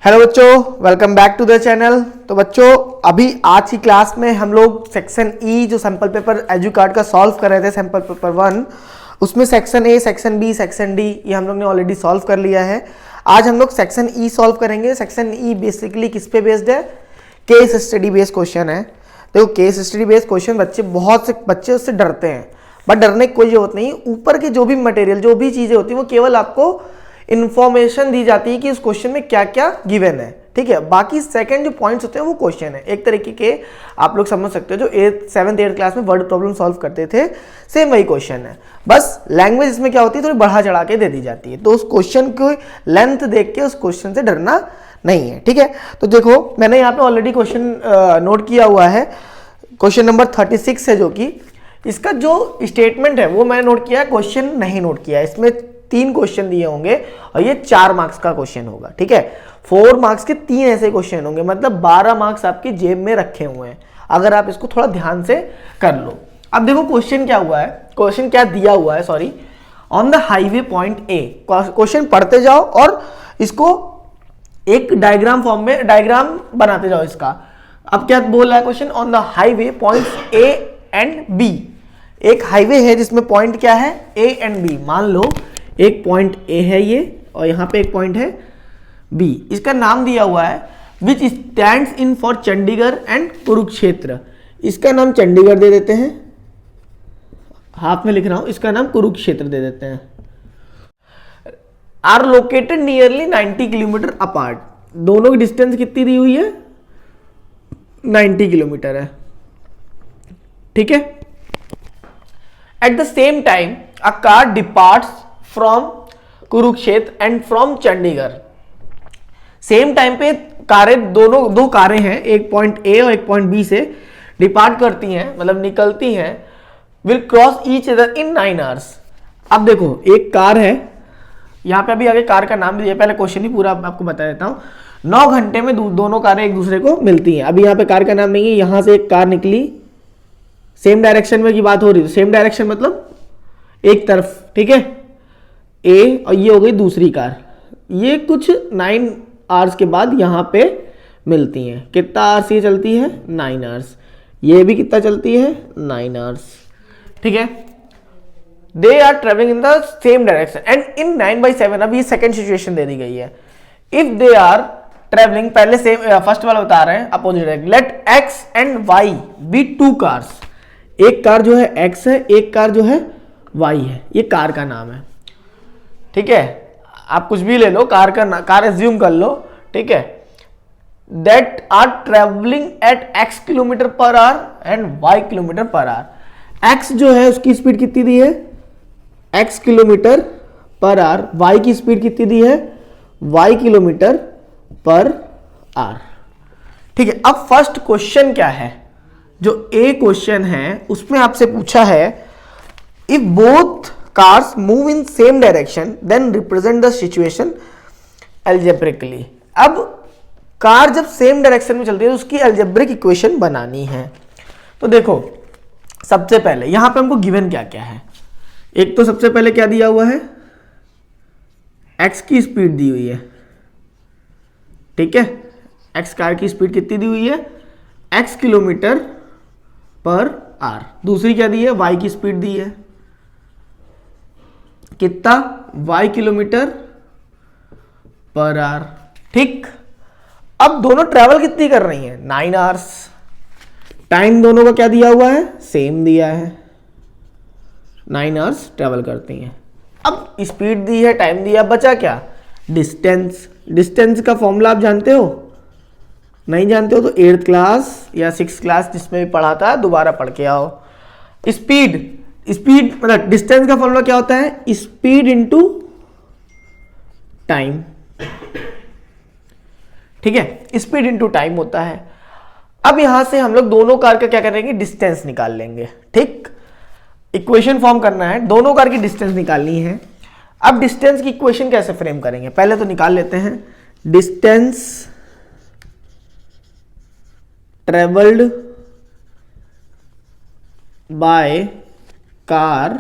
Hello बच्चों, welcome back to the channel. तो बच्चों अभी आज की क्लास में हम लोग सेक्शन ई जो सैम्पल पेपर एजू कार्ड का सॉल्व कर रहे थे, सैम्पल पेपर 1, उसमें section A, section B, section D ये हम लोग ने ऑलरेडी सॉल्व कर लिया है। आज हम लोग सेक्शन ई सॉल्व करेंगे। सेक्शन ई बेसिकली किस पे बेस्ड है? केस स्टडी बेस्ड क्वेश्चन है। देखो केस स्टडी बेस्ड क्वेश्चन बहुत से बच्चे उससे डरते हैं, बट डरने की कोई जरूरत नहीं। ऊपर के जो भी मटेरियल, जो भी चीजें होती है वो केवल आपको इंफॉर्मेशन दी जाती है कि इस क्वेश्चन में क्या क्या गिवन है, ठीक है। बाकी सेकंड जो पॉइंट्स होते हैं वो क्वेश्चन है। एक तरीके के आप लोग समझ सकते हो जो 7th 8th क्लास में वर्ड प्रॉब्लम सॉल्व करते थे, सेम वही क्वेश्चन है। बस लैंग्वेज इसमें क्या होती है, थोड़ी बढ़ा चढ़ा के दे दी जाती है। तो उस क्वेश्चन की लेंथ देख के उस क्वेश्चन से डरना नहीं है, ठीक है। तो देखो मैंने यहाँ पे ऑलरेडी क्वेश्चन नोट किया हुआ है। क्वेश्चन नंबर 36 है, जो कि इसका जो स्टेटमेंट है वो मैंने नोट किया है, क्वेश्चन नहीं नोट किया है। इसमें 3 क्वेश्चन दिए होंगे और ये 4 मार्क्स का क्वेश्चन होगा, ठीक है। 4 मार्क्स के 3 ऐसे क्वेश्चन होंगे, मतलब 12 मार्क्स आपकी जेब में रखे हुए हैं अगर आप इसको थोड़ा ध्यान से कर लो। अब देखो क्वेश्चन क्या हुआ है, क्वेश्चन क्या दिया हुआ है, sorry. On the highway point A, question पढ़ते जाओ और इसको एक डायग्राम फॉर्म में डायग्राम बनाते जाओ इसका। अब क्या बोल रहा है question? On the highway point A and B. एक हाईवे है जिसमें पॉइंट क्या है? A and B. मान लो एक पॉइंट ए है ये और यहां पे एक पॉइंट है बी। इसका नाम दिया हुआ है विच stands in for Chandigarh and Kurukshetra. इसका नाम चंडीगढ़ दे देते हैं, हाफ में लिख रहा हूं, इसका नाम कुरुक्षेत्र दे देते हैं। Are located nearly 90 kilometre apart. दोनों की डिस्टेंस कितनी दी हुई है? 90 किलोमीटर है, ठीक है। At the same time a car departs from Kurukshetra and from Chandigarh. Same time पे कारें, दो कारें हैं, एक पॉइंट ए और एक पॉइंट बी से डिपार्ट करती हैं, मतलब निकलती हैं। Will cross each other in 9 hours. अब देखो एक कार है, यहां पे अभी आगे कार का नाम भी दिया, पहले क्वेश्चन ही पूरा आपको बता देता हूं। 9 घंटे में दोनों कारें एक दूसरे को मिलती हैं। अभी यहाँ पे कार का नाम नहीं है, यहां से एक कार निकली, सेम डायरेक्शन में की बात हो रही है। सेम डायरेक्शन मतलब एक तरफ, ठीक है, ए, और ये हो गई दूसरी कार। ये कुछ 9 आवर्स के बाद यहां पे मिलती हैं। कितना आवर्स ये चलती है? 9 आवर्स। ये भी कितना चलती है? 9 आवर्स, ठीक है। They are travelling in the same direction and in 9/7। अब ये सेकेंड सिचुएशन दे दी गई है। इफ दे आर ट्रेवलिंग, पहले सेम फर्स्ट वाला बता रहे हैं opposite direction, let x and y be 2 cars. एक कार जो है एक्स है, एक कार जो है वाई है। ये कार का नाम है, ठीक है। आप कुछ भी ले लो, कार एज्यूम कर लो, ठीक है। That are travelling at x kilometre per hour and y kilometre per hour. x जो है उसकी स्पीड कितनी दी है? x kilometre per hour. y की स्पीड कितनी दी है? y किलोमीटर पर आवर, ठीक है। अब फर्स्ट क्वेश्चन क्या है? जो ए क्वेश्चन है उसमें आपसे पूछा है if both cars move in same direction then represent the situation algebraically। अब कार जब सेम डायरेक्शन में चलती है तो उसकी अलजेब्रिक इक्वेशन बनानी है। तो देखो सबसे पहले यहां पे हमको गिवन क्या क्या है। एक तो सबसे पहले क्या दिया हुआ है? x की स्पीड दी हुई है, ठीक है। x कार की स्पीड कितनी दी हुई है? x kilometre per our. दूसरी क्या दी है? y की स्पीड दी है, कितना? y किलोमीटर पर आवर, ठीक। अब दोनों ट्रैवल कितनी कर रही हैं? 9 आवर्स। टाइम दोनों का क्या दिया हुआ है? सेम दिया है, 9 आवर्स ट्रैवल करती हैं। अब स्पीड दी है, टाइम दिया, बचा क्या? डिस्टेंस। डिस्टेंस का फॉर्मूला आप जानते हो? नहीं जानते हो तो 8th क्लास या 6th क्लास जिसमें भी पढ़ा था दोबारा पढ़ के आओ। स्पीड मतलब डिस्टेंस का फॉर्मूला क्या होता है? स्पीड इंटू टाइम, ठीक है। स्पीड इंटू टाइम होता है। अब यहां से हम लोग दोनों कार का क्या करेंगे? डिस्टेंस निकाल लेंगे, ठीक। इक्वेशन फॉर्म करना है, दोनों कार की डिस्टेंस निकालनी है। अब डिस्टेंस की इक्वेशन कैसे फ्रेम करेंगे? पहले तो निकाल लेते हैं distance travelled by car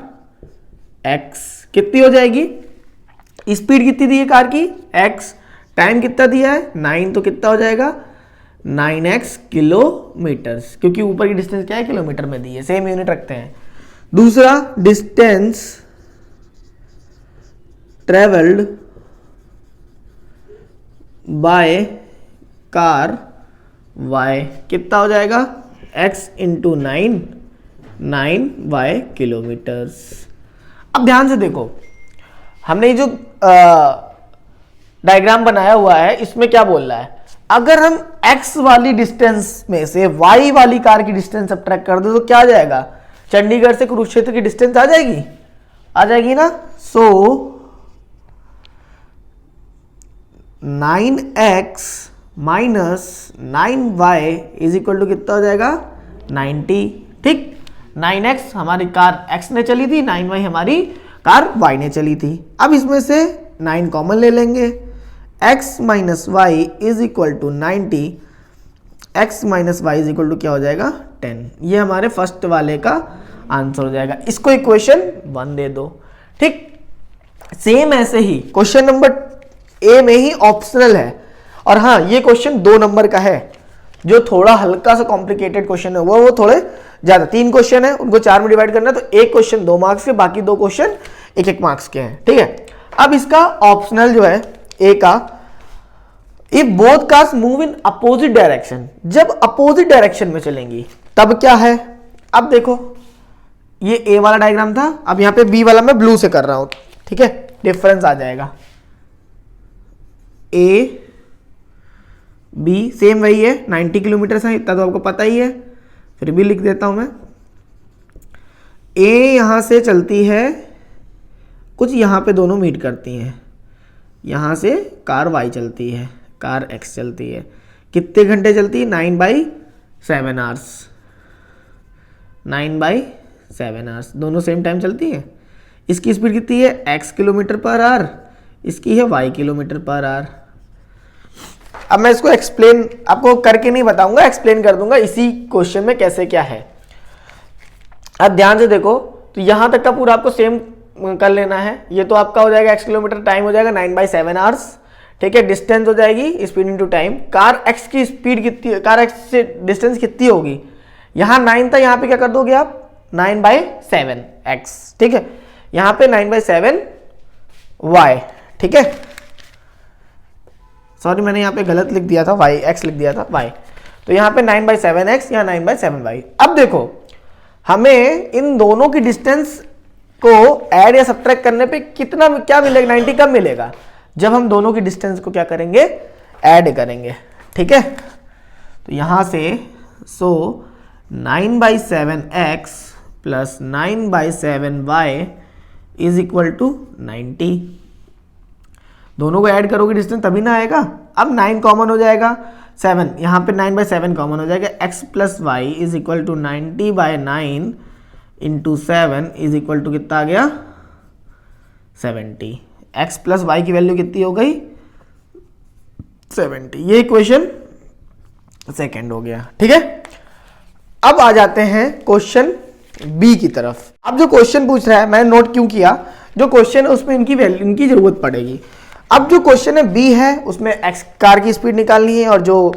x कितनी हो जाएगी? स्पीड कितनी दी है कार की? x टाइम कितना दिया है 9, तो कितना हो जाएगा 9x किलोमीटर्स, क्योंकि ऊपर की डिस्टेंस क्या है किलोमीटर में दी है, सेम यूनिट रखते हैं। दूसरा distance travelled by car y कितना हो जाएगा x इंटू 9 किलोमीटर्स। अब ध्यान से देखो, हमने ये जो डायग्राम बनाया हुआ है इसमें क्या बोल रहा है, अगर हम x वाली डिस्टेंस में से y वाली कार की डिस्टेंस सब्ट्रैक्ट कर दो तो क्या आ जाएगा, चंडीगढ़ से कुरुक्षेत्र की डिस्टेंस आ जाएगी ना। So 9x minus 9y is equal to कितना हो जाएगा 90। ठीक, 9x हमारी कार x ने चली थी, 9y हमारी कार y ने चली थी। अब इसमें से 9 कॉमन ले लेंगे, x minus y is equal to 90, x minus y is equal to क्या हो जाएगा 10। ये हमारे फर्स्ट वाले का आंसर हो जाएगा। इसको इक्वेशन 1 दे दो। ठीक, सेम ऐसे ही क्वेश्चन नंबर ए में ही ऑप्शनल है, और हाँ ये क्वेश्चन 2 नंबर का है, जो थोड़ा हल्का सा कॉम्प्लिकेटेड क्वेश्चन है वो थोड़े ज्यादा, 3 क्वेश्चन है उनको 4 में डिवाइड करना है, तो एक क्वेश्चन 2 मार्क्स के, बाकी 2 क्वेश्चन 1-1 मार्क्स के हैं। ठीक है, अब इसका ऑप्शनल जो है ए का, if both cars move in opposite direction, जब अपोजिट डायरेक्शन में चलेंगी तब क्या है। अब देखो ये ए वाला डायग्राम था, अब यहां पे बी वाला मैं ब्लू से कर रहा हूं। ठीक है, डिफरेंस आ जाएगा, ए बी सेम वही है, 90 किलोमीटर है, इतना तो आपको पता ही है, फिर भी लिख देता हूं मैं। ए यहां से चलती है कुछ, यहां पे दोनों मीट करती हैं, यहां से कार वाई चलती है, कार एक्स चलती है, कितने घंटे चलती है 9/7 आवर्स, 9/7 आवर्स, दोनों सेम टाइम चलती है। इसकी स्पीड कितनी है x किलोमीटर पर आवर, इसकी है y किलोमीटर पर आवर। अब मैं इसको एक्सप्लेन आपको करके नहीं बताऊंगा, एक्सप्लेन कर दूंगा इसी क्वेश्चन में कैसे क्या है। अब ध्यान से देखो, तो यहां तक का पूरा आपको सेम कर लेना है। ये तो आपका हो जाएगा x किलोमीटर, टाइम हो जाएगा 9/7 आवर्स। ठीक है, डिस्टेंस हो जाएगी speed into time. Car x की स्पीड कितनी, कार x से डिस्टेंस कितनी होगी, यहां 9 था, यहां पे क्या कर दोगे आप 9/7x। ठीक है, यहां पे 9/7y। ठीक है, सॉरी मैंने यहाँ पे गलत लिख दिया था, y x लिख दिया था y, तो यहाँ पे 9/7x या 9/7y। अब देखो हमें इन दोनों की डिस्टेंस को ऐड या सब्ट्रैक्ट करने पे कितना क्या मिलेगा, 90 कब मिलेगा, जब हम दोनों की डिस्टेंस को क्या करेंगे ऐड करेंगे। ठीक है, तो यहां से so 9/7x plus 9/7y is equal to 90। दोनों को ऐड करोगे डिस्टेंस तभी ना आएगा। अब 9 कॉमन हो जाएगा, 7 यहाँ पे 9/7 कॉमन हो जाएगा, x plus y is equal to 90/9 into 7 is equal to कितना आ गया 70। x प्लस वाई की वैल्यू कितनी हो गई 70। ये इक्वेशन सेकेंड हो गया। ठीक है, अब आ जाते हैं क्वेश्चन बी की तरफ। अब जो क्वेश्चन पूछ रहा है, मैंने नोट क्यों किया, जो क्वेश्चन है उसमें इनकी वैल्यू, इनकी जरूरत पड़ेगी। अब जो क्वेश्चन है बी है उसमें x कार की स्पीड निकालनी है, और जो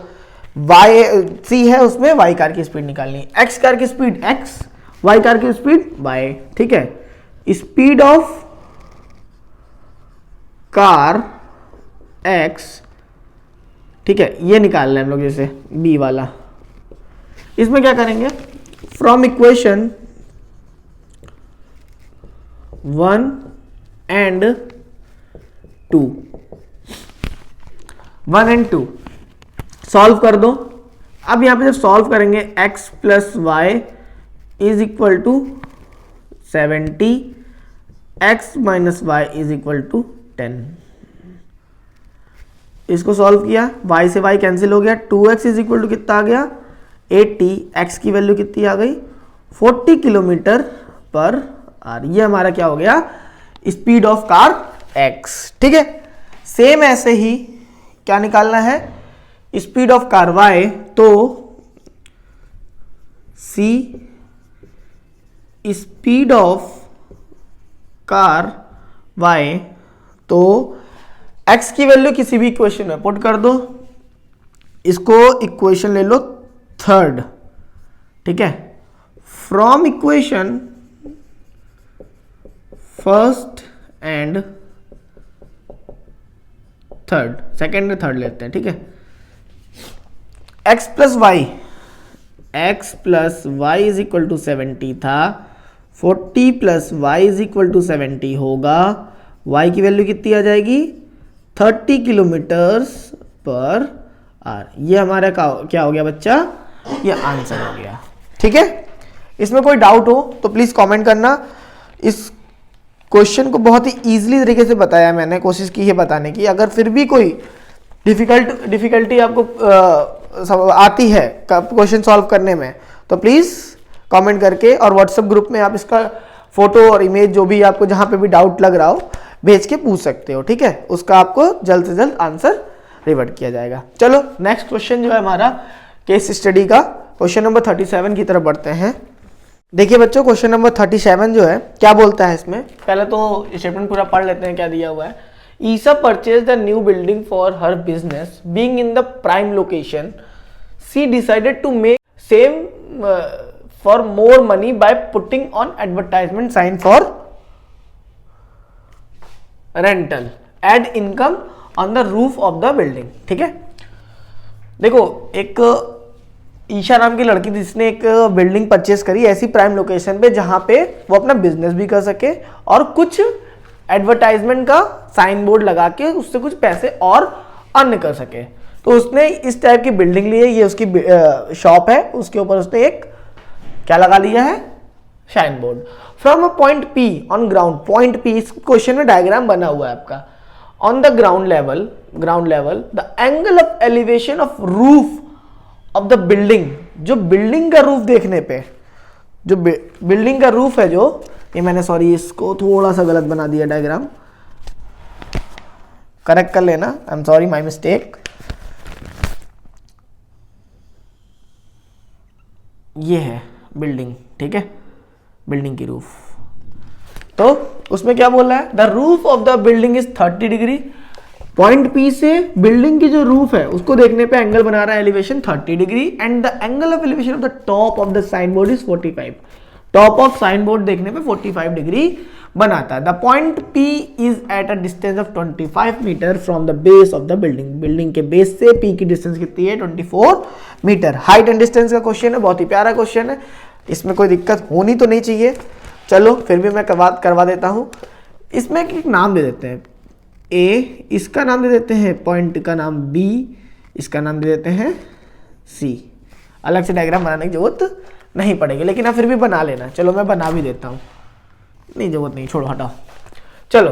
सी है उसमें y कार की स्पीड निकालनी है। x कार की स्पीड x, y कार की स्पीड y। ठीक है, स्पीड ऑफ कार x, ठीक है, ये निकालना है हम लोग, जैसे बी वाला। इसमें क्या करेंगे, from equation 1 and 2, 1 and 2 solve कर दो। अब यहां पे जब सॉल्व करेंगे x plus y is equal to 70, x minus y is equal to 10। इसको सॉल्व किया, y से y कैंसिल हो गया, 2x इज इक्वल टू कितना आ गया 80, x की वैल्यू कितनी आ गई 40 किलोमीटर पर आवर। ये हमारा क्या हो गया स्पीड ऑफ कार x। ठीक है, सेम ऐसे ही क्या निकालना है स्पीड ऑफ कार y, तो c speed of car y, तो x की वैल्यू किसी भी इक्वेशन में पुट कर दो, इसको इक्वेशन ले लो थर्ड, ठीक है, from equation first and third, second और थर्ड लेते हैं, ठीक है। x plus y is equal to 70 था, 40 plus y is equal to 70 होगा, y की वैल्यू कितनी आ जाएगी 30 किलोमीटर्स पर आवर। ये हमारा क्या हो गया बच्चा, ये आंसर हो गया, ठीक है। इसमें कोई डाउट हो तो प्लीज कमेंट करना। इस क्वेश्चन को बहुत ही इजीली तरीके से बताया मैंने, कोशिश की है बताने की। अगर फिर भी कोई डिफिकल्टी आपको आती है क्वेश्चन सॉल्व करने में तो प्लीज कमेंट करके और व्हाट्सएप ग्रुप में आप इसका फोटो और इमेज जो भी आपको जहां पे भी डाउट लग रहा हो भेज के पूछ सकते हो, ठीक है। उसका आपको जल्द से जल्द आंसर रिवर्ट किया जाएगा। चलो नेक्स्ट क्वेश्चन जो है हमारा केस स्टडी का क्वेश्चन नंबर 37 की तरफ बढ़ते हैं। देखिए बच्चों क्वेश्चन नंबर 37 जो है क्या बोलता है इसमें, पहले तो स्टेटमेंट पूरा पढ़ लेते हैं क्या दिया हुआ है। Isa purchase the new building for her business being in the prime location, she decided to make some for more money by putting on advertisement sign for rental, ad income on the roof of the building, ठीक है। देखो एक ईशा नाम की लड़की जिसने एक building purchase करी ऐसी प्राइम लोकेशन पे जहां पे वो अपना बिजनेस भी कर सके और कुछ एडवर्टाइजमेंट का साइन बोर्ड लगा के उससे कुछ पैसे और अर्न कर सके। तो उसने इस टाइप की बिल्डिंग ली है, ये उसकी शॉप है, उसके ऊपर उसने एक क्या लगा लिया है, sign board. From a point P on ground, point P, इस क्वेश्चन में डायग्राम बना हुआ है आपका, on the ground level the angle of elevation of roof of the building, जो बिल्डिंग का रूफ देखने पे, जो बिल्डिंग का रूफ है, जो ये मैंने सॉरी इसको थोड़ा सा गलत बना दिया डायग्राम, करेक्ट कर लेना, I am sorry my mistake. ये है बिल्डिंग, ठीक है, बिल्डिंग की रूफ। तो उसमें क्या बोल रहा है, the roof of the building is 30 degree, point P से बिल्डिंग की जो रूफ है उसको देखने पे एंगल बना रहा है elevation 30 degree, and the angle of elevation of the top of the sign board is 45, top of sign board देखने पे 45 डिग्री बनाता है। The point P is at a distance of 25 metre from the base of the building, building के base से P की distance कितनी है 24 metre. Height and distance का क्वेश्चन है, बहुत ही प्यारा क्वेश्चन है, इसमें कोई दिक्कत होनी तो नहीं चाहिए। चलो फिर भी मैं करवा देता हूं। इसमें एक नाम दे देते हैं ए, इसका नाम दे देते हैं पॉइंट का नाम बी, इसका नाम दे देते हैं सी। अलग से डायग्राम बनाने की जरूरत नहीं पड़ेगी, लेकिन आप फिर भी बना लेना। चलो मैं बना भी देता हूं, नहीं जरूरत नहीं, छोड़ो हटाओ। चलो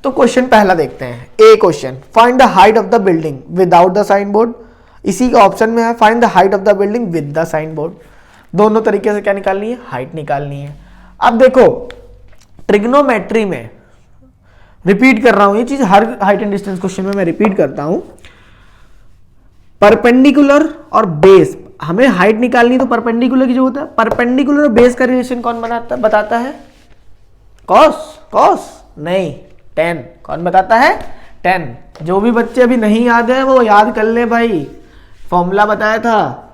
तो क्वेश्चन पहला देखते हैं। A question, find the height of the building without the sign board. इसी का ऑप्शन में है find the height of the building with the sign board. दोनों तरीके से क्या निकालनी है, हाइट निकालनी है। अब देखो ट्रिग्नोमेट्री में रिपीट कर रहा हूं, ये चीज हर हाइट एंड डिस्टेंस क्वेश्चन में मैं रिपीट करता हूं, परपेंडिकुलर और बेस, हमें हाइट निकालनी तो परपेंडिकुलर की जरूरत है। परपेंडिकुलर और बेस का रिलेशन कौन बताता है, कॉस नहीं, टेन। कौन बताता है, टेन। जो भी बच्चे अभी नहीं याद है वो याद कर ले भाई, फॉर्मूला बताया था,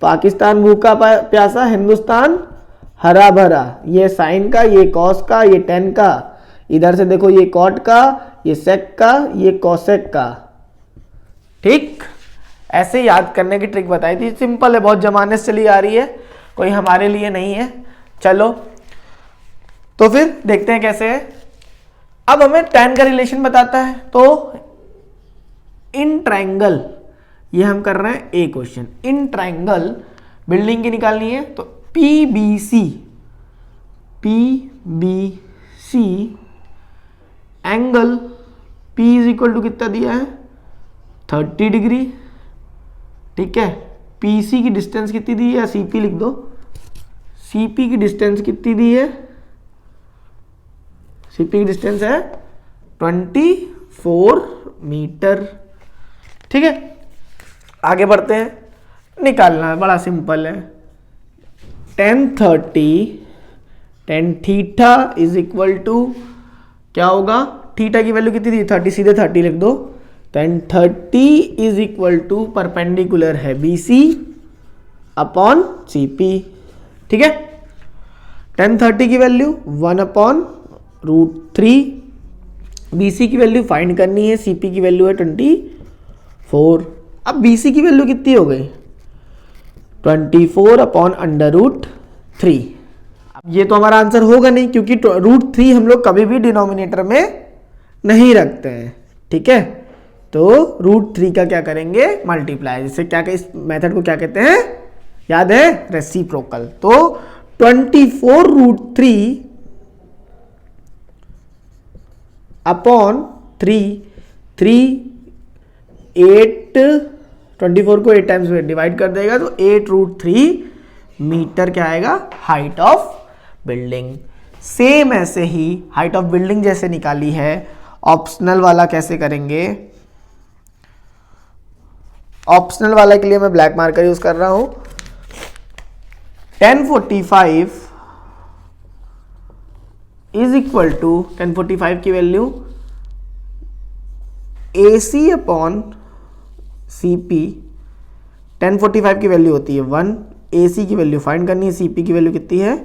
पाकिस्तान भूखा प्यासा, हिंदुस्तान हरा भरा। ये साइन का, ये कॉस का, ये टेन का, इधर से देखो ये कॉट का, ये सेक का, ये कॉसेक का, ठीक। ऐसे याद करने की ट्रिक बताई थी, सिंपल है, बहुत जमाने से चली आ रही है, कोई हमारे लिए नहीं है। चलो तो फिर देखते हैं कैसे है। अब हमें टेन का रिलेशन बताता है, तो इन ट्रायंगल, ये हम कर रहे हैं a question, in triangle building की निकालनी है, तो PBC angle P is equal to कितना दिया है 30 डिग्री, ठीक है। PC की डिस्टेंस कितनी दी है, CP लिख दो, CP की डिस्टेंस कितनी दी है, CP की डिस्टेंस है 24 मीटर, ठीक है। आगे बढ़ते हैं, निकालना है, बड़ा सिंपल है। tan theta is equal to क्या होगा थीटा की वैल्यू कितनी थी 30, सीधे 30 लिख दो। tan 30 is equal to perpendicular है BC अपॉन CP। ठीक है, tan 30 की वैल्यू 1/√3, BC की वैल्यू फाइंड करनी है, CP की वैल्यू है 24। अब BC की वैल्यू कितनी हो गई 24/√3। ये तो हमारा आंसर होगा नहीं, क्योंकि √3 हम लोग कभी भी डिनोमिनेटर में नहीं रखते हैं। ठीक है, तो √3 का क्या करेंगे मल्टीप्लाई, जिससे क्या इस मेथड को क्या कहते हैं, याद है, रेसिप्रोकल। तो 24√3 अपॉन 3, 8, 24 को 8 टाइम्स में डिवाइड कर देगा तो 8√3 मीटर क्या आएगा, हाइट ऑफ बिल्डिंग। सेम ऐसे ही हाइट ऑफ बिल्डिंग जैसे निकाली है, ऑप्शनल वाला कैसे करेंगे, ऑप्शनल वाला के लिए मैं ब्लैक मार्कर यूज कर रहा हूं। tan 45 is equal to, tan 45 की value AC upon CP। tan 45 की वैल्यू होती है 1, AC की वैल्यू फाइंड करनी है, CP की वैल्यू कितनी है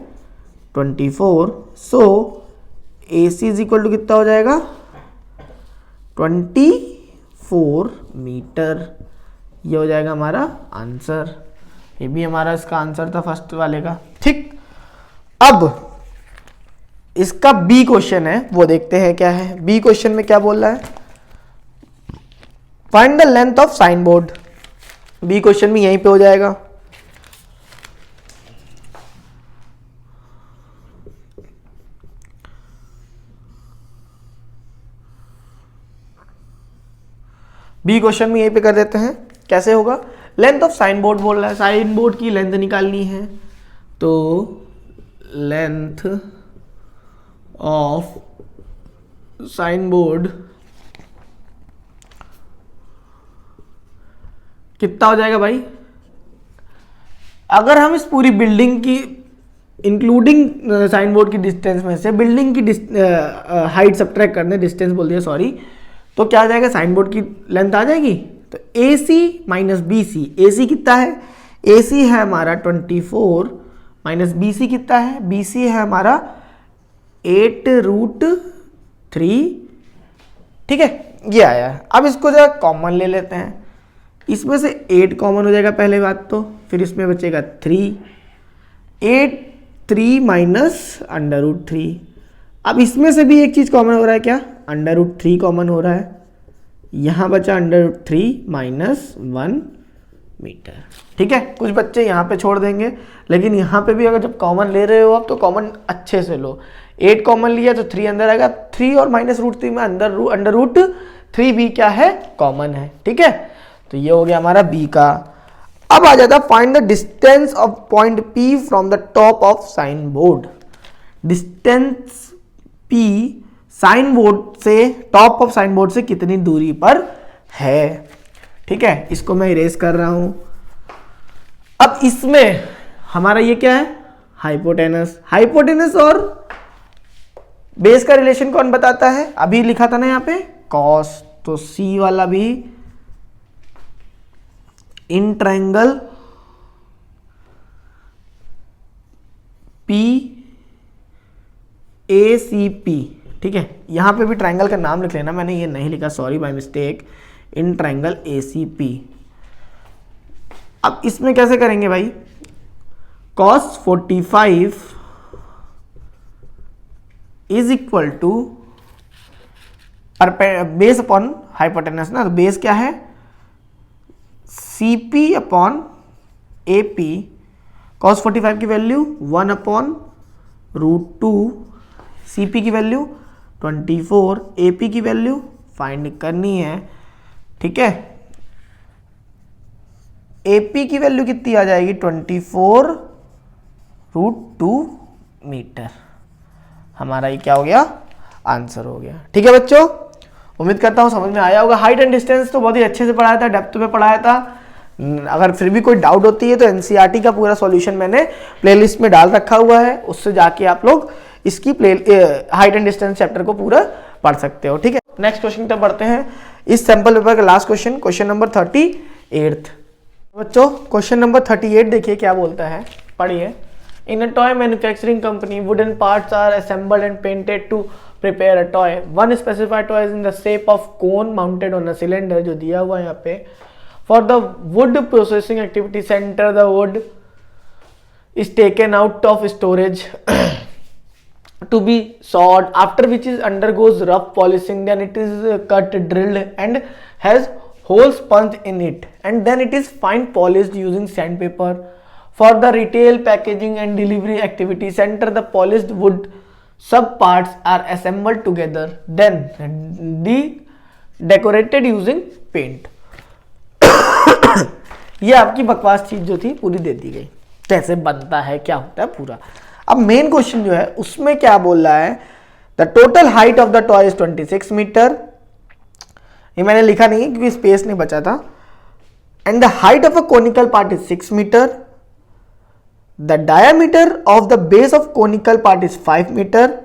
24। सो AC इज इक्वल टू कितना हो जाएगा 24 मीटर। ये हो जाएगा हमारा आंसर। ये भी हमारा इसका आंसर था फर्स्ट वाले का। ठीक, अब इसका बी क्वेश्चन है, वो देखते हैं क्या है। बी क्वेश्चन में क्या बोल रहा है, find the length of sign board. B question भी यहीं पे हो जाएगा। बी क्वेश्चन में यहीं पे कर देते हैं। कैसे होगा, लेंथ ऑफ साइन बोर्ड बोल रहा है, साइन बोर्ड की लेंथ निकालनी है। तो लेंथ ऑफ साइन बोर्ड कितना हो जाएगा भाई, अगर हम इस पूरी बिल्डिंग की इंक्लूडिंग साइन बोर्ड की डिस्टेंस में से बिल्डिंग की हाइट सब्ट्रैक्ट करने, डिस्टेंस बोल दिया सॉरी, तो क्या आ जाएगा, साइन बोर्ड की लेंथ आ जाएगी। तो AC माइनस BC, AC कितना है, AC है हमारा 24 माइनस BC कितना है, BC है हमारा 8√3। ठीक है, ये आया है। अब इसको जरा कॉमन ले लेते हैं, इसमें से 8 कॉमन हो जाएगा पहले बात तो, फिर इसमें बचेगा 3, 3 माइनस √3। अब इसमें से भी एक चीज कॉमन हो रहा है, क्या, √3 कॉमन हो रहा है। यहां बचा √3 माइनस 1 मीटर। ठीक है, कुछ बच्चे यहाँ पे छोड़ देंगे, लेकिन यहाँ पे भी अगर जब कॉमन ले रहे हो आप तो कॉमन अच्छे से लो। 8 कॉमन लिया तो 3 अंदर आएगा, 3 और माइनस √3 में √3 भी क्या है, कॉमन है। ठीक है, तो ये हो गया हमारा बी का। अब आ जाता find the distance of point P from the top of sign board. Distance P sign board से, टॉप ऑफ साइन बोर्ड से कितनी दूरी पर है। ठीक है, इसको मैं इरेज कर रहा हूं। अब इसमें हमारा ये क्या है, हाइपोटेनस। हाइपोटेनस और बेस का रिलेशन कौन बताता है, अभी लिखा था ना यहाँ पे कॉस, तो C वाला भी इन ट्रायंगल PACP। ठीक है, यहां पे भी ट्रायंगल का नाम लिख लेना, मैंने ये नहीं लिखा, sorry by mistake, in triangle ACP। अब इसमें कैसे करेंगे भाई, cos 45 is equal to base upon hypotenuse ना, तो बेस क्या है CP अपॉन AP। cos 45 की वैल्यू 1/√2, CP की वैल्यू 24, AP की वैल्यू फाइंड करनी है। ठीक है, AP की वैल्यू कितनी आ जाएगी 24√2 मीटर। हमारा ये क्या हो गया, आंसर हो गया। ठीक है बच्चों, उम्मीद करता हूँ समझ में आया होगा। हाइट एंड डिस्टेंस तो बहुत ही अच्छे से पढ़ाया था, डेप्थ में पढ़ाया था। अगर फिर भी कोई डाउट होती है तो NCERT का पूरा सॉल्यूशन मैंने प्लेलिस्ट में डाल रखा हुआ है, उससे जाके आप लोग इसकी हाइट एंड डिस्टेंस चैप्टर को पूरा पढ़ सकते हो। ठीक है, नेक्स्ट क्वेश्चन तक बढ़ते हैं। इस सैंपल पेपर का लास्ट क्वेश्चन, क्वेश्चन नंबर 38। बच्चों क्वेश्चन नंबर 38 देखिए क्या बोलता है, पढ़िए। In a toy manufacturing company wooden parts are assembled and painted to prepare a toy. One specified toy is in the shape of cone mounted on a cylinder, जो दिया हुआ है यहाँ पे। For the wood processing activity center the wood is taken out of storage to be sawed, after which is undergoes rough polishing, then it is cut, drilled and has holes punched in it, and then it is fine polished using sandpaper. For the retail packaging and delivery activity center, the polished wood sub parts are assembled together, then decorated using paint. ये आपकी बकवास चीज जो थी पूरी दे दी गई, कैसे बनता है, क्या होता है पूरा। अब मेन क्वेश्चन जो है उसमें क्या बोल रहा है, the total height of the toy is 26 metre. ये मैंने लिखा नहीं क्योंकि स्पेस नहीं बचा था। And the height of a conical part is 6 metre. The diameter of the base of conical part is 5 metre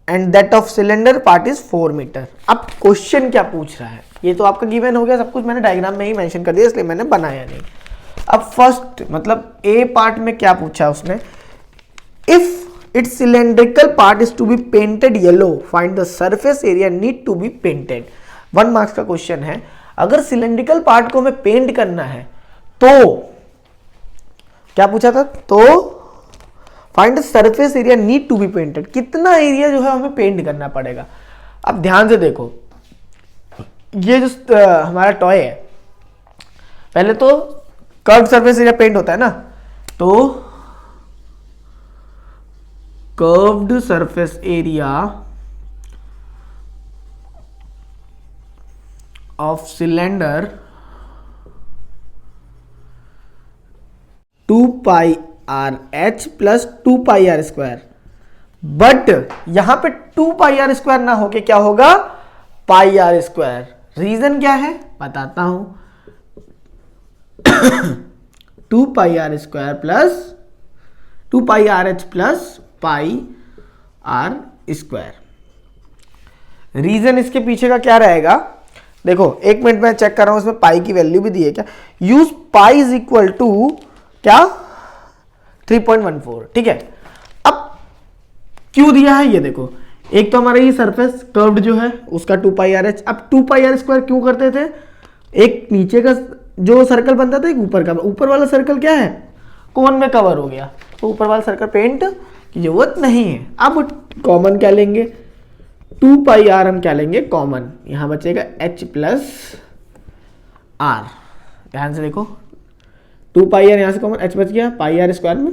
and that of cylinder part is 4 metre. अब question क्या पूछ रहा है, ये तो आपका गिवन हो गया, सब कुछ मैंने डायग्राम में ही मेंशन कर दिया, इसलिए मैंने बनाया नहीं। अब फर्स्ट मतलब ए पार्ट में क्या पूछा उसने, if its cylindrical part is to be painted yellow, find the surface area need to be painted। 1 marks का क्वेश्चन है। अगर सिलेंड्रिकल पार्ट को हमें पेंट करना है तो क्या पूछा था, तो find the surface area need to be painted, कितना एरिया जो है हमें पेंट करना पड़ेगा। अब ध्यान से देखो, ये जो हमारा टॉय है, पहले तो कर्व सरफेस एरिया पेंट होता है ना, तो curved surface area of cylinder 2 pi r h plus 2 pi r square, but यहां पे 2 pi r square ना होके क्या होगा, pi r square। रीजन क्या है बताता हूं, 2 pi r square plus 2 pi r h plus pi r square. Reason इसके पीछे का क्या रहेगा, देखो 1 मिनट में चेक कर रहा हूं, इसमें पाई की वैल्यू भी दी है क्या, use pi is equal to क्या 3.14। ठीक है, अब क्यों दिया है ये देखो, एक तो हमारा ये सरफेस कर्व्ड जो है उसका 2 पाई आर एच। अब 2 पाई आर स्क्वायर क्यों करते थे, एक नीचे का जो सर्कल बनता था, एक ऊपर का, ऊपर वाला सर्कल क्या है कोन में कवर हो गया, तो ऊपर वाला सर्कल पेंट की जरूरत नहीं है। अब कॉमन क्या लेंगे, 2 पाई आर हम क्या लेंगे कॉमन, यहां बचेगा h प्लस आर। ध्यान से देखो 2 पाई आर यहां से कॉमन, h बच गया, पाई आर स्क्वायर में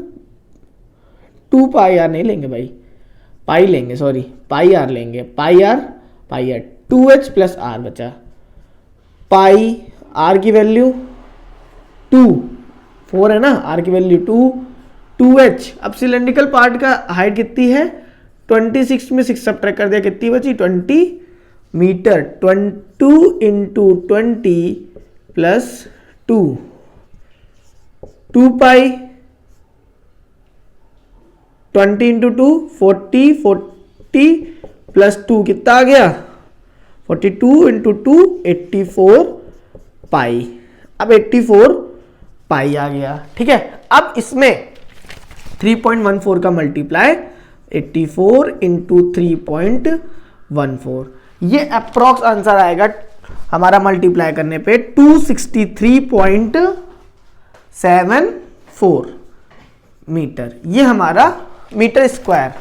2 पाई आर नहीं लेंगे भाई, पाई लेंगे, सॉरी पाई आर लेंगे, पाई आर 2h प्लस आर बचा, पाई आर की वैल्यू 2, 4 है ना, आर की वैल्यू 2h। अब सिलेंड्रिकल पार्ट का हाइट कितनी है 26 में 6 सब्ट्रैक्ट कर दिया, कितनी बची 20 मीटर। 22 इंटू 20 प्लस 2 पाई, 20 इंटू 2 40 प्लस 2 कितना आ गया 42 इंटू 2 84 पाई। अब 84 पाई आ गया। ठीक है, अब इसमें 3.14 का मल्टीप्लाई 84 इंटू 3.14, ये अप्रॉक्स आंसर आएगा हमारा मल्टीप्लाई करने पे 263.74 मीटर। ये हमारा मीटर स्क्वायर,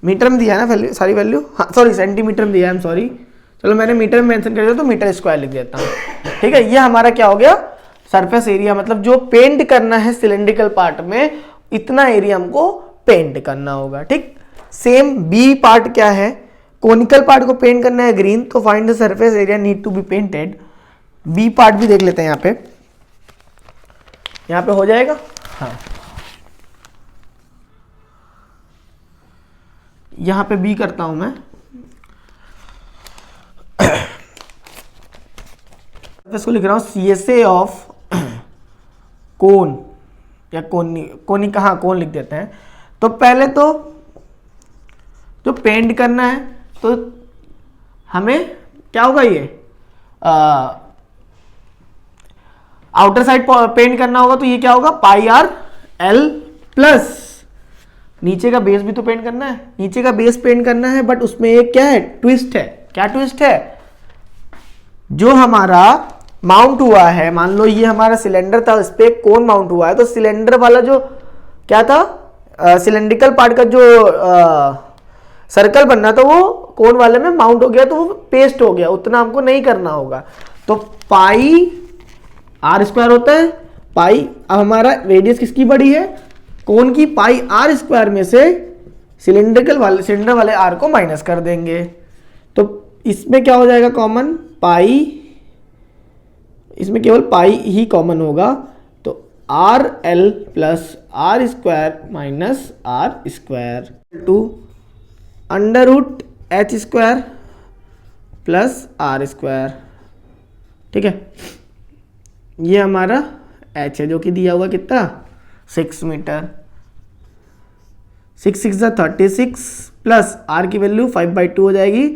मीटर में दिया है ना वैल्यू, सारी वैल्यू, हाँ सॉरी सेंटीमीटर में दिया है, सॉरी, चलो मैंने मीटर में मेंशन कर दिया तो मीटर स्क्वायर लिख देता हूँ। ठीक है, ये हमारा क्या हो गया सरफेस एरिया, मतलब जो पेंट करना है सिलेंड्रिकल पार्ट में इतना एरिया हमको पेंट करना होगा। ठीक, सेम बी पार्ट क्या है, कोनिकल पार्ट को पेंट करना है ग्रीन, तो find the surface area need to be painted. B part भी देख लेते हैं, यहाँ पे हो जाएगा। हाँ, यहाँ पे बी करता हूं मैं, इसको लिख रहा हूं CSA ऑफ कोन या कोनी कहाँ कोन लिख देते हैं। तो पहले तो जो पेंट करना है तो हमें क्या होगा, ये आउटर साइड पेंट करना होगा, तो ये क्या होगा, पाई आर एल प्लस नीचे का बेस भी तो पेंट करना है, नीचे का बेस पेंट करना है, बट उसमें एक क्या है, ट्विस्ट है। क्या ट्विस्ट है, जो हमारा माउंट हुआ है, मान लो ये हमारा सिलेंडर था, इस पे कोन माउंट हुआ है, तो सिलेंडर वाला जो क्या था, सिलेंड्रिकल पार्ट का जो सर्कल बनना था वो कोन वाले में माउंट हो गया, तो वो पेस्ट हो गया, उतना हमको नहीं करना होगा। तो पाई आर स्क्वायर होता है, पाई, अब हमारा रेडियस किसकी बड़ी है, कोन की, पाई आर स्क्वायर में से सिलेंडर वाले आर को माइनस कर देंगे, तो इसमें क्या हो जाएगा कॉमन, पाई, इसमें केवल पाई ही कॉमन होगा, तो r l plus r square minus r square to under root h square plus r square. ठीक है, ये हमारा एच है जो कि दिया हुआ कितना, 6 मीटर, 6 6 36 प्लस आर की वैल्यू 5/2 हो जाएगी,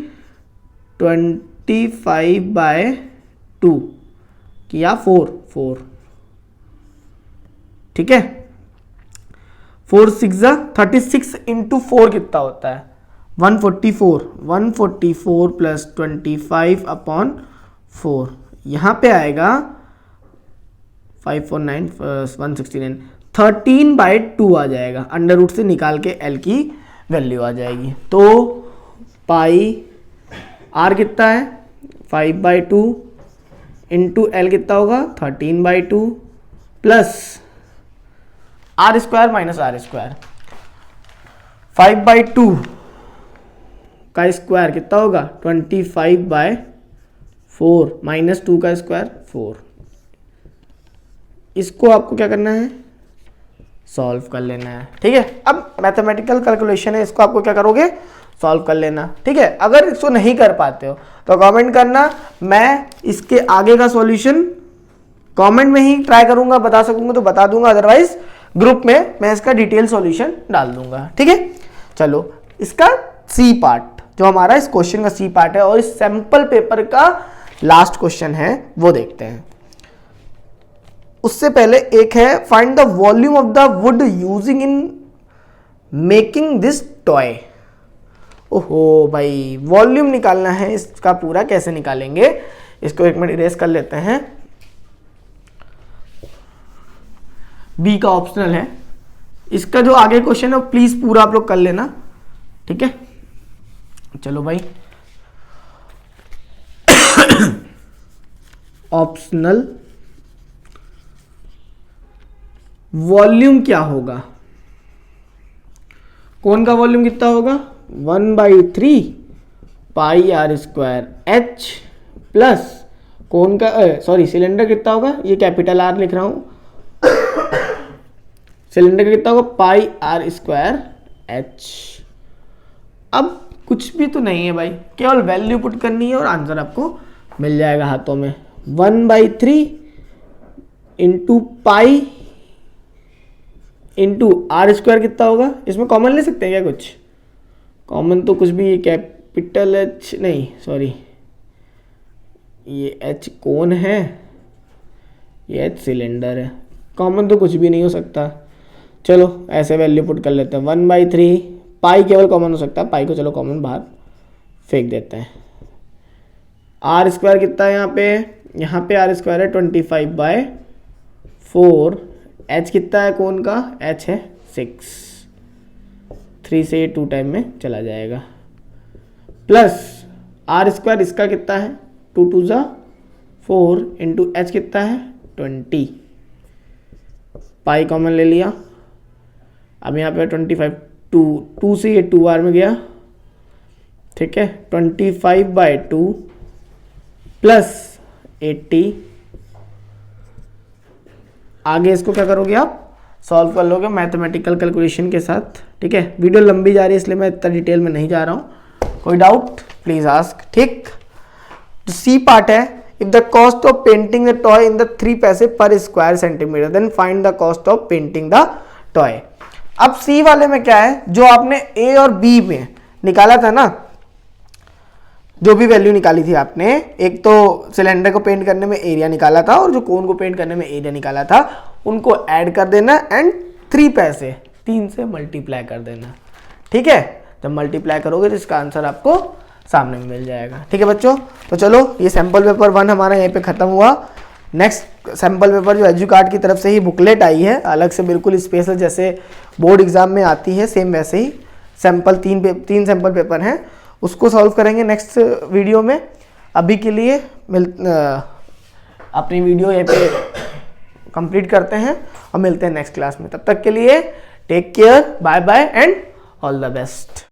25/2 किया 4। ठीक है, 4 6 36 इंटू 4 कितना होता है, 144 प्लस 25/4, यहाँ पे आएगा 549 169, 13/2 आ जाएगा, अंडर रूट से निकाल के एल की वैल्यू आ जाएगी। तो पाई आर कितना है 5/2 इंटू एल कितना होगा 13/2 plus r square minus r square, 5/2 का स्क्वायर कितना होगा 25/4 माइनस 2 का स्क्वायर 4। इसको आपको क्या करना है, सॉल्व कर लेना है। ठीक है, अब मैथमेटिकल कैलकुलेशन है, इसको आपको क्या करोगे, सॉल्व कर लेना। ठीक है, अगर इसको नहीं कर पाते हो तो कमेंट करना, मैं इसके आगे का सॉल्यूशन कमेंट में ही ट्राई करूंगा, बता सकूंगा तो बता दूंगा, अदरवाइज ग्रुप में मैं इसका डिटेल सॉल्यूशन डाल दूंगा। ठीक है, चलो इसका सी पार्ट, जो हमारा इस क्वेश्चन का सी पार्ट है और इस सैंपल पेपर का लास्ट क्वेश्चन है, वो देखते हैं। उससे पहले एक है, find the volume of the wood using in making this toy. ओहो भाई, वॉल्यूम निकालना है, इसका पूरा कैसे निकालेंगे, इसको एक मिनट इरेज कर लेते हैं, बी का ऑप्शनल है। इसका जो आगे क्वेश्चन है प्लीज पूरा आप लोग कर लेना। ठीक है, चलो भाई, ऑप्शनल वॉल्यूम क्या होगा, कौन का वॉल्यूम कितना होगा 1/3 पाई आर स्क्वायर एच प्लस कौन का सॉरी सिलेंडर कितना होगा, ये कैपिटल आर लिख रहा हूं, सिलेंडर का कितना होगा पाई आर स्क्वायर एच। अब कुछ भी तो नहीं है भाई, केवल वैल्यू पुट करनी है और आंसर आपको मिल जाएगा हाथों में। 1/3 into pi into r square कितना होगा, इसमें कॉमन ले सकते हैं क्या कुछ, कॉमन तो कुछ भी, कैपिटल एच नहीं सॉरी, ये एच कौन है, ये एच सिलेंडर है, कॉमन तो कुछ भी नहीं हो सकता। चलो ऐसे वैल्यू पुट कर लेते हैं, 1/3 पाई केवल कॉमन हो सकता है, पाई को चलो कॉमन बाहर फेंक देते हैं। आर स्क्वायर कितना है यहाँ पे आर स्क्वायर है 25/4, एच कितना है कौन का, एच है 6, 3 से 2 टाइम में चला जाएगा, प्लस आर स्क्वायर इसका कितना है 2 2 जा 4 इंटू एच कितना है 20, पाई कॉमन ले लिया। अब यहाँ पे 25 2 से ये 2 बार में गया, ठीक है 25/2 प्लस 80, आगे इसको क्या करोगे आप सॉल्व कर लोगे मैथमेटिकल कैलकुलेशन के साथ। ठीक है, वीडियो लंबी जा रही है इसलिए मैं इतना डिटेल में नहीं जा रहा हूँ, कोई डाउट प्लीज आस्क। ठीक, तो सी पार्ट है, if the cost of painting the toy in the 3 पैसे per square centimetre then find the cost of painting the toy. अब सी वाले में क्या है, जो आपने ए और बी में निकाला था ना, जो भी वैल्यू निकाली थी आपने, एक तो सिलेंडर को पेंट करने में एरिया निकाला था और जो कोन को पेंट करने में एरिया निकाला था, उनको ऐड कर देना एंड 3 पैसे 3 से मल्टीप्लाई कर देना। ठीक है, जब मल्टीप्लाई करोगे तो इसका आंसर आपको सामने में मिल जाएगा। ठीक है बच्चों, तो चलो ये सैम्पल पेपर 1 हमारा यहीं पे खत्म हुआ। नेक्स्ट सैम्पल पेपर जो एजुकार्ट की तरफ से ही बुकलेट आई है, अलग से बिल्कुल स्पेशल, जैसे बोर्ड एग्जाम में आती है सेम वैसे ही सैम्पल 3 सैम्पल पेपर हैं, उसको सॉल्व करेंगे नेक्स्ट वीडियो में। अभी के लिए अपनी वीडियो यहाँ पे कंप्लीट करते हैं और मिलते हैं नेक्स्ट क्लास में। तब तक के लिए take care, bye bye and all the best.